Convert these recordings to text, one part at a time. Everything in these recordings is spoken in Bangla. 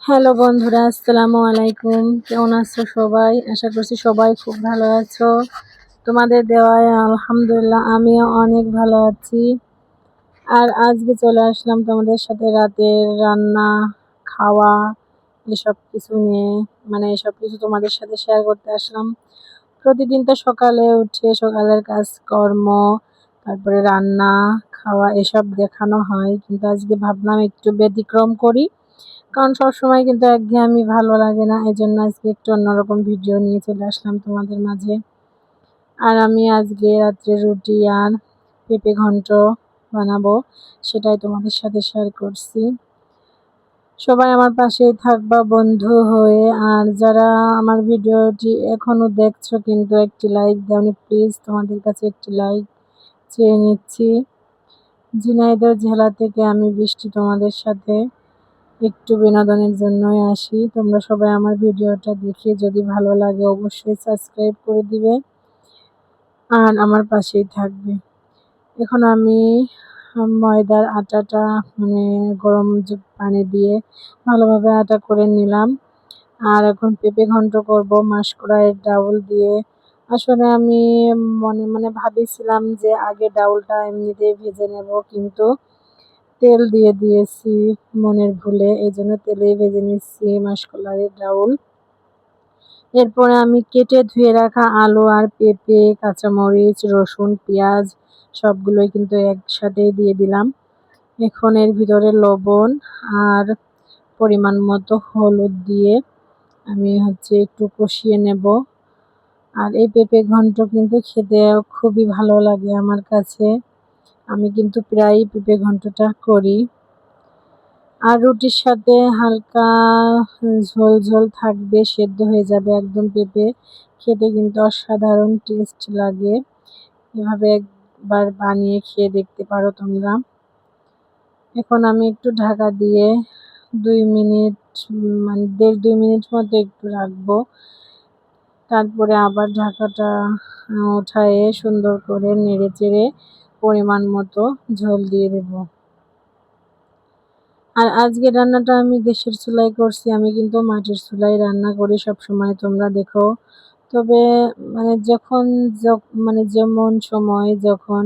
হ্যালো বন্ধুরা, আসসালামু আলাইকুম। কেমন আছো সবাই? আশা করছি সবাই খুব ভালো আছো। তোমাদের দেওয়ায় আলহামদুলিল্লাহ আমিও অনেক ভালো আছি। আর আজকে চলে আসলাম তোমাদের সাথে রাতের রান্না, খাওয়া এসব কিছু নিয়ে, এসব কিছু তোমাদের সাথে শেয়ার করতে আসলাম। প্রতিদিন তো সকালে উঠে সকালের কাজকর্ম, তারপরে রান্না খাওয়া এসব দেখানো হয়, কিন্তু আজকে ভাবলাম একটু ব্যতিক্রম করি, কারণ সবসময় কিন্তু একঘেয়েমি ভালো লাগে না। এজন্য আজকে একটু অন্যরকম ভিডিও নিয়ে চলে আসলাম তোমাদের মাঝে। আর আমি আজকে রাত্রে রুটি আর পেঁপে ঘন্ট বানাবো, সেটাই তোমাদের সাথে শেয়ার করছি। সবাই আমার পাশেই থাকবা বন্ধু হয়ে। আর যারা আমার ভিডিওটি এখনো দেখছো কিন্তু একটি লাইক দাওনি, প্লিজ তোমাদের কাছে একটি লাইক চেয়ে নিচ্ছি। ঝিনাইদহ জেলা থেকে আমি বৃষ্টি তোমাদের সাথে একটু বিনোদনের জন্যই আসি। তোমরা সবাই আমার ভিডিওটা দেখে যদি ভালো লাগে অবশ্যই সাবস্ক্রাইব করে দিবে আর আমার পাশেই থাকবে। এখন আমি ময়দার আটাটা গরম পানি দিয়ে ভালোভাবে আটা করে নিলাম। আর এখন পেঁপে ঘন্ট করব মাসকলাই ডাউল দিয়ে। আসলে আমি মনে ভাবিছিলাম যে আগে ডাউলটা এমনিতেই ভেজে নেব, কিন্তু তেল দিয়ে দিয়েছি মনের ভুলে, এই জন্য তেলেই ভেজে নিচ্ছি মাসকলাইয়ের ডাউল। এরপরে আমি কেটে ধুয়ে রাখা আলু আর পেঁপে, কাঁচামরিচ, রসুন, পেঁয়াজ সবগুলোই কিন্তু একসাথেই দিয়ে দিলাম। এখন এর ভিতরে লবণ আর পরিমাণ মতো হলুদ দিয়ে আমি একটু কষিয়ে নেব। আর এই পেঁপে ঘন্ট কিন্তু খেতে খুবই ভালো লাগে আমার কাছে। আমি কিন্তু প্রায়ই পেঁপে ঘন্টটা করি। আর রুটির সাথে হালকা ঝোল ঝোল থাকবে, সেদ্ধ হয়ে যাবে একদম পেঁপে, খেতে কিন্তু অসাধারণ টেস্ট লাগে। এভাবে একবার বানিয়ে খেয়ে দেখতে পারো তোমরা। এখন আমি একটু ঢাকা দিয়ে 2 মিনিট 1.5-2 মিনিট মতো একটু রাখবো। তারপরে আবার ঢাকাটা উঠায়ে সুন্দর করে নেড়ে চেড়ে পরিমাণ মতো ঝোল দিয়ে দেব। আর আজকে রান্নাটা আমি গ্যাসের চুলায় করছি, আমি কিন্তু মাটির চুলায় রান্না করি সব সময়, তোমরা দেখো। তবে যখন যেমন সময় যখন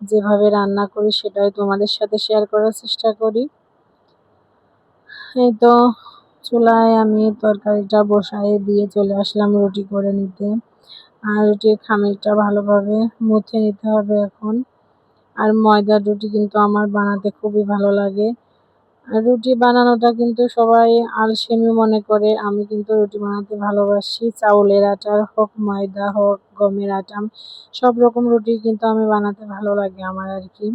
যেভাবে রান্না করি সেটাই তোমাদের সাথে শেয়ার করার চেষ্টা করি। এই তো চুলায় আমি তরকারিটা বসায় দিয়ে চলে আসলাম রুটি করে নিতে। আর রুটির খামিরটা ভালোভাবে মুথে নিতে হবে এখন। আর ময়দার রুটি কিন্তু আমার বানাতে খুবই ভালো লাগে। রুটি বানানোটা কিন্তু সবাই আলসেমি মনে করে, আমি কিন্তু রুটি বানাতে ভালোবাসি। চাউলের আটার হোক, ময়দা হোক, গমের আটা, সব রকম রুটি কিন্তু আমি বানাতে ভালো লাগে আমার আর কি।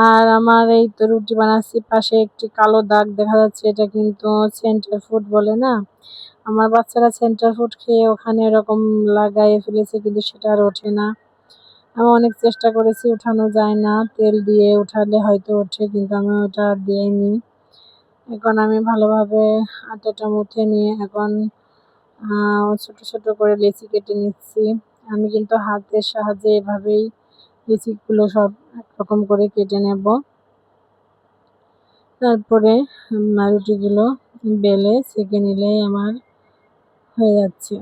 আর আমার এই তো রুটি বানাচ্ছি, পাশে একটি কালো দাগ দেখা যাচ্ছে, এটা কিন্তু সেন্টার ফুড বলে না। আমার বাচ্চারা সেন্টার ফুড খেয়ে ওখানে এরকম লাগাইয়ে ফেলেছে, কিন্তু সেটা আর ওঠে না। আমি অনেক চেষ্টা করেছি, উঠানো যায় না, তেল দিয়ে উঠালে হয়তো ওঠে, কিন্তু আমি ওটা দিইনি। এখন আমি ভালোভাবে আটাটা মুথে নিয়ে এখন ছোট ছোট করে লেচি কেটে নিচ্ছি। আমি কিন্তু হাতের সাহায্যে এভাবেই লেচিগুলো সব একরকম করে কেটে নেব। তারপরে রুটিগুলো বেলে সেঁকে নিলেই আমার হয়ে যাচ্ছে।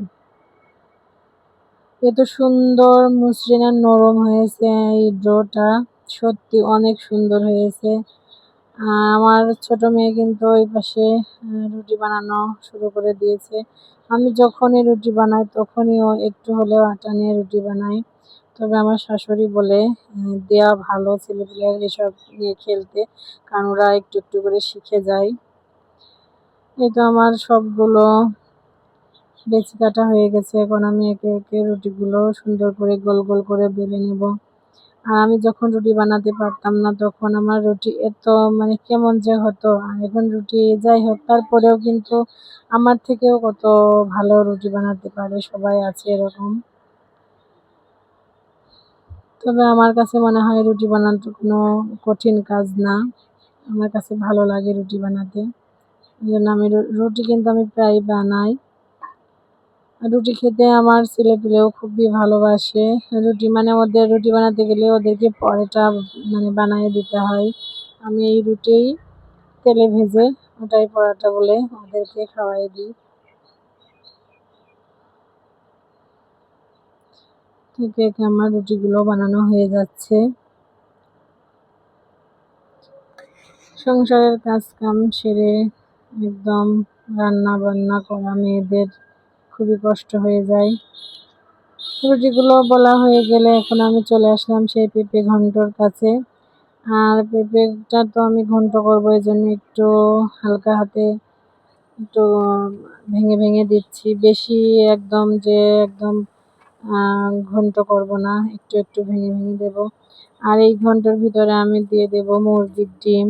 এত সুন্দর মসৃণ আর নরম হয়েছে এই ডোটা, সত্যি অনেক সুন্দর হয়েছে। আমার ছোট মেয়ে কিন্তু ওই পাশে রুটি বানানো শুরু করে দিয়েছে। আমি যখনই রুটি বানাই তখনই ও একটু হলেও আটা নিয়ে রুটি বানায়। তবে আমার শাশুড়ি বলে দেওয়া ভালো ছেলেপিলের এসব নিয়ে খেলতে, কারণ ওরা একটু একটু করে শিখে যায়। এই তো আমার সবগুলো বেচি কাটা হয়ে গেছে। এখন আমি একে একে রুটিগুলো সুন্দর করে গোল গোল করে বেলে নেব। আর আমি যখন রুটি বানাতে পারতাম না তখন আমার রুটি এত কেমন যে হতো। আর এখন রুটি যাই হোক, তারপরেও কিন্তু আমার থেকেও কত ভালো রুটি বানাতে পারে সবাই আছে এরকম। তবে আমার কাছে মনে হয় রুটি বানানো কোনো কঠিন কাজ না, আমার কাছে ভালো লাগে রুটি বানাতে, এই জন্য আমি রুটি কিন্তু আমি প্রায় বানাই। রুটি খেতে আমার ছেলেপিলেও খুবই ভালোবাসে। রুটি ওদের রুটি বানাতে গেলে ওদেরকে পরোটা বানিয়ে দিতে হয়। আমি এই রুটিই তেলে ভেজে ওটাই পরাটা বলে ওদেরকে খাওয়াই দিই। একে একে আমার রুটিগুলো বানানো হয়ে যাচ্ছে। সংসারের কাজ কাম সেরে একদম রান্না বান্না করা মেয়েদের খুবই কষ্ট হয়ে যায়। রুটিগুলো বলা হয়ে গেলে এখন আমি চলে আসলাম সেই পেঁপে ঘন্টর কাছে। আর পেঁপেটা তো আমি ঘন্ট করবো, এই জন্য একটু হালকা হাতে একটু ভেঙে ভেঙে দিচ্ছি। বেশি একদম যে একদম ঘন্ট করব না, একটু একটু ভেঙে ভেঙে দেব। আর এই ঘন্টার ভিতরে আমি দিয়ে দেব মুরগির ডিম।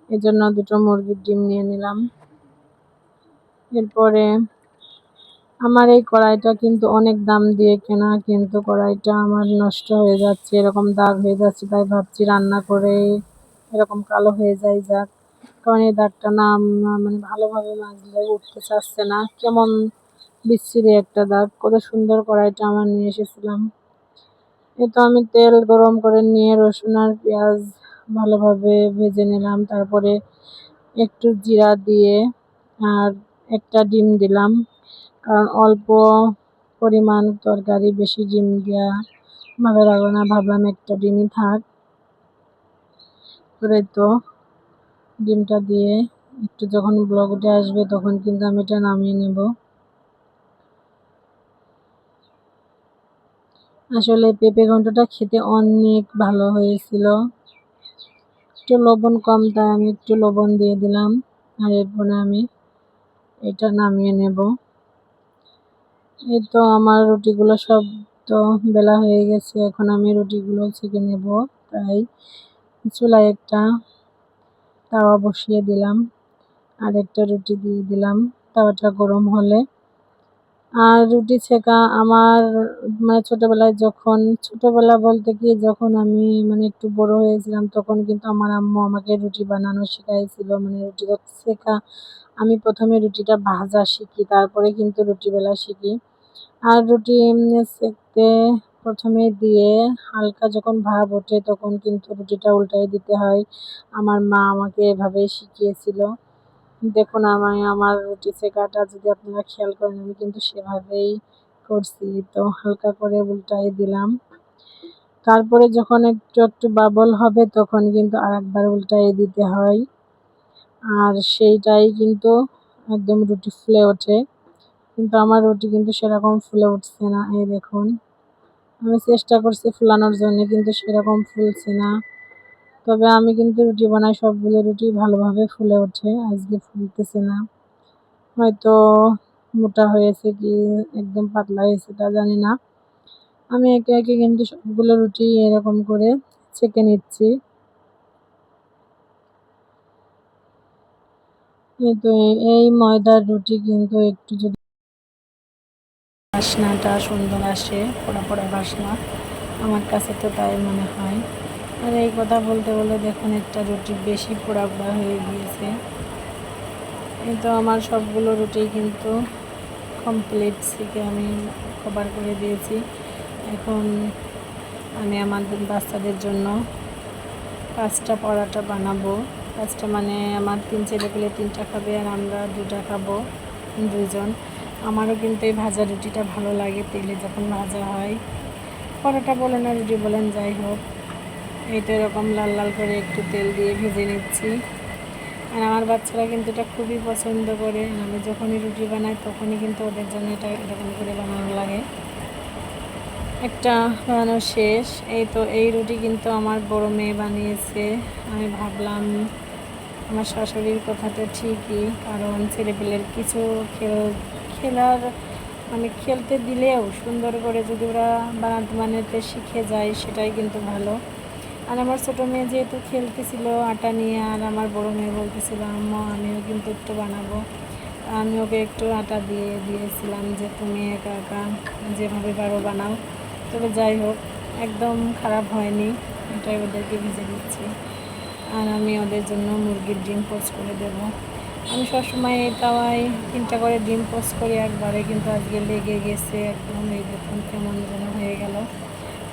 এজন্য দুটো মুরগির ডিম নিয়ে নিলাম। এরপরে আমার এই কড়াইটা কিন্তু অনেক দাম দিয়ে কেনা, কিন্তু কড়াইটা আমার নষ্ট হয়ে যাচ্ছে, এরকম দাগ হয়ে যাচ্ছে। তাই ভাবছি রান্না করে এরকম কালো হয়ে যায় যাক, কারণ এই দাগটা না মানে ভালোভাবে মাজলে উঠতে চাচ্ছে না, কেমন বিচ্ছিরি একটা দাগ। কত সুন্দর কড়াইটা আমার নিয়ে এসেছিলাম। এই তো আমি তেল গরম করে নিয়ে রসুন আর পেঁয়াজ ভালোভাবে ভেজে নিলাম। তারপরে একটু জিরা দিয়ে আর একটা ডিম দিলাম, কারণ অল্প পরিমাণ তরকারি, বেশি ডিম দেওয়া ভালো লাগবে না, ভাবলাম একটা ডিমই থাক। করে তো ডিমটা দিয়ে একটু যখন ব্লক উঠে আসবে তখন কিন্তু আমি এটা নামিয়ে নেব। আসলে পেঁপে ঘন্টটা খেতে অনেক ভালো হয়েছিল। একটু লবণ কম, তাই আমি একটু লবণ দিয়ে দিলাম। আর এরপরে আমি এটা নামিয়ে নেব। এই তো আমার রুটিগুলো সব তো বেলা হয়ে গেছে, এখন আমি রুটিগুলো ছেঁকে নেব। তাই চুলায় একটা তাওয়া বসিয়ে দিলাম আর একটা রুটি দিয়ে দিলাম। তাওয়াটা গরম হলে আর রুটি ছেঁকা আমার মানে ছোটবেলা বলতে কি, যখন আমি মানে একটু বড় হয়েছিলাম তখন কিন্তু আমার আম্মু আমাকে রুটি বানানো শিখাইছিল, মানে রুটিটা ছেঁকা। আমি প্রথমে রুটিটা ভাজা শিখি, তারপরে কিন্তু রুটি বেলা শিখি। আর রুটি সেঁকতে প্রথমে দিয়ে হালকা যখন ভাব ওঠে তখন কিন্তু রুটিটা উল্টাই দিতে হয়। আমার মা আমাকে এভাবেই শিখিয়েছিল। দেখুন আমার রুটি সেঁকাটা যদি আপনারা খেয়াল করেন, আমি কিন্তু সেভাবেই করছি। তো হালকা করে উল্টাই দিলাম। তারপরে যখন একটু একটু বাবল হবে তখন কিন্তু আরেকবার উল্টাই দিতে হয়। আর সেইটাই কিন্তু একদম রুটি ফুলে ওঠে। কিন্তু আমার রুটি কিন্তু সেরকম ফুলে উঠছে না। এই দেখুন, আমি চেষ্টা করছি ফুলানোর জন্য, কিন্তু সেরকম ফুলছে না। তবে আমি কিন্তু রুটি বানাই, সবগুলো রুটি ভালোভাবে ফুলে ওঠে, আজকে ফুলতেছে না। হয়তো মোটা হয়েছে কি একদম পাতলা হয়েছে তা জানি না। আমি একে একে কিন্তু সবগুলো রুটি এরকম করে ছেঁকে নিচ্ছি। কিন্তু এই ময়দার রুটি কিন্তু একটু যদি বাসনাটা সুন্দর আসে, পোড়া পোড়া বাসনা, আমার কাছে তো তাই মনে হয়। আর এই কথা বলতে বলে দেখুন একটা রুটি বেশি পোড়া পোড়া হয়ে গিয়েছে। এই তো আমার সবগুলো রুটি কিন্তু কমপ্লিট থেকে আমি কভার করে দিয়েছি। এখন আমি আমাদের বাচ্চাদের জন্য 5টা পরোটা বানাবো। 5টা মানে আমার 3 ছেলেপেলে 3টা খাবে আর আমরা 2টা খাবো, 2জন। আমারও কিন্তু এই ভাজা রুটিটা ভালো লাগে, তেলে যখন ভাজা হয়। পরোটা বলেন আর রুটি বলেন, যাই হোক। এই তো এরকম লাল লাল করে একটু তেল দিয়ে ভেজে নিচ্ছি। আর আমার বাচ্চারা কিন্তু এটা খুবই পছন্দ করে। আমি যখনই রুটি বানাই তখনই কিন্তু ওদের জন্য এটা এরকম করে বানানো লাগে। একটা বানানো শেষ। এই তো এই রুটি কিন্তু আমার বড় মেয়ে বানিয়েছে। আমি ভাবলাম আমার শাশুড়ির কথা তো ঠিকই, কারণ ছেলেপেলের কিছু খেলার মানে খেলতে দিলেও সুন্দর করে যদি ওরা বানাতে শিখে যায় সেটাই কিন্তু ভালো। আর আমার ছোটো মেয়ে যেহেতু খেলতেছিল আটা নিয়ে, আর আমার বড় মেয়ে বলতেছিল আম্মা আমিও কিন্তু একটু বানাবো। আমি ওকে একটু আটা দিয়ে দিয়েছিলাম যে তুমি একা একা যেভাবে পারো বানাও। তবে যাই হোক, একদম খারাপ হয়নি, এটাই ওদেরকে ভেজে দিচ্ছি। আর আমি ওদের জন্য মুরগির ডিম পোস্ট করে দেব। আমি সবসময় এই তাওয়ায় 3টা করে ডিম পোস্ট করি একবারে, কিন্তু আজকে লেগে গেছে একদম। এই দেখুন কেমন যেন হয়ে গেল।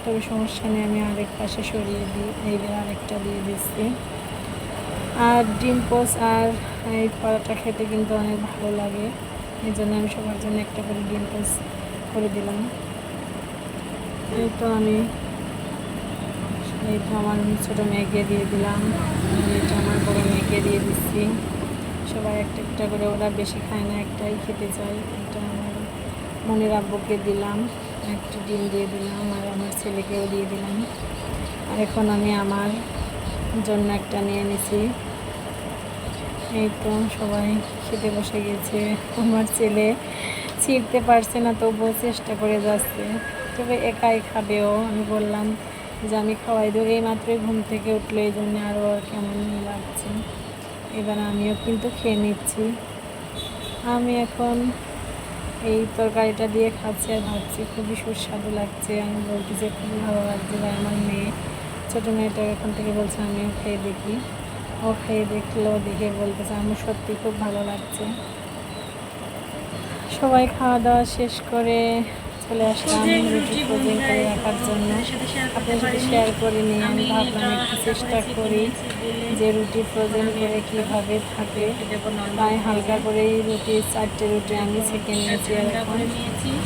তবে সমস্যা নেই, আমি আরেক পাশে সরিয়ে দিই, এই আরেকটা দিয়ে দিচ্ছি। আর ডিম পোচ আর এই পরোটা খেতে কিন্তু অনেক ভালো লাগে, এই জন্য আমি সবার জন্য একটা করে ডিম পোচ করে দিলাম। এই তো আমার ছোটো মেয়েকে দিয়ে দিলাম, এটা আমার বড়ো মেয়েকে দিয়ে দিচ্ছি। সবাই একটা একটা করে, ওরা বেশি খায় না, একটাই খেতে চায়। এটা আমার মনের আব্বুকে দিলাম, একটা ডিম দিয়ে দিলাম, আর আমার ছেলেকেও দিয়ে দিলাম। আর এখন আমি আমার জন্য একটা নিয়ে নিছি। এই তো সবাই খেতে বসে গেছে। আমার ছেলে ছিঁড়তে পারছে না, তবুও চেষ্টা করে যাচ্ছে, তবে একাই খাবেও। আমি বললাম যে আমি খাওয়াই দেবো, এই মাত্রই ঘুম থেকে উঠলো, এই জন্য আরও কেমন লাগছে। এবার আমিও কিন্তু খেয়ে নিচ্ছি। আমি এখন এই তরকারিটা দিয়ে খাচ্ছি আর ভাবছি খুবই সুস্বাদু লাগছে। আমি বলতে যে খুবই ভালো লাগছে, ভাই আমার মেয়ে, ছোটো মেয়েটা এখান থেকে বলছে আমিও খেয়ে দেখি। ও খেয়ে দেখলো, দেখে বলতেছে আমার সত্যি খুব ভালো লাগছে। সবাই খাওয়া দাওয়া শেষ করে চলে আসলাম রুটি ফ্রোজেন করে রাখার জন্য। আপনার সাথে শেয়ার করে নিয়ে আমি ভাবলাম একটু চেষ্টা করি যে রুটি ফ্রোজেন করে কীভাবে থাকে। তাই হালকা করেই রুটি, 4টে রুটি আমি ছেঁকে নিয়েছি আর এখন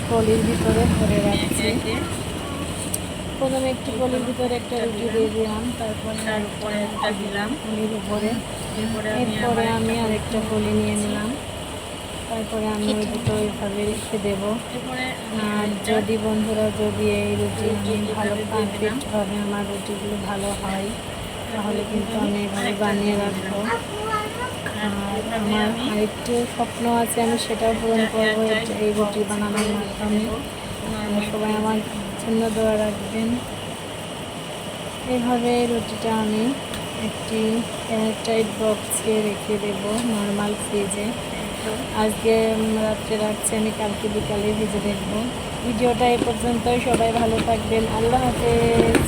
পলির ভিতরে ভরে রাখছি। প্রথমে একটু পলির ভিতরে একটা রুটি দিয়ে দিলাম, তারপরে আরেকটা দিলাম পলির উপরে। এরপরে আমি আরেকটা পলি নিয়ে নিলাম, তারপরে আমি ওই দুটো ওইভাবে রেখে দেবো। আর যদি বন্ধুরা, যদি এই রুটি আমি ভালো পারফেক্টভাবে আমার রুটিগুলো ভালো হয়, তাহলে কিন্তু আমি এভাবে বানিয়ে রাখবো। আর আমার আরেকটু স্বপ্ন আছে, আমি সেটাও পূরণ করবো এই রুটি বানানোর মাধ্যমে। সবাই আমার জন্য দোয়া রাখবেন। এইভাবে রুটিটা আমি একটি এয়ারটাইট বক্সে রেখে দেবো, নর্মাল ফ্রিজে। আজকে রাত্রে রাখছি, আমি কালকে বিকালে ভেজে দেখবো। ভিডিওটা এ পর্যন্তই, সবাই ভালো থাকবেন, আল্লাহ হাফেজ।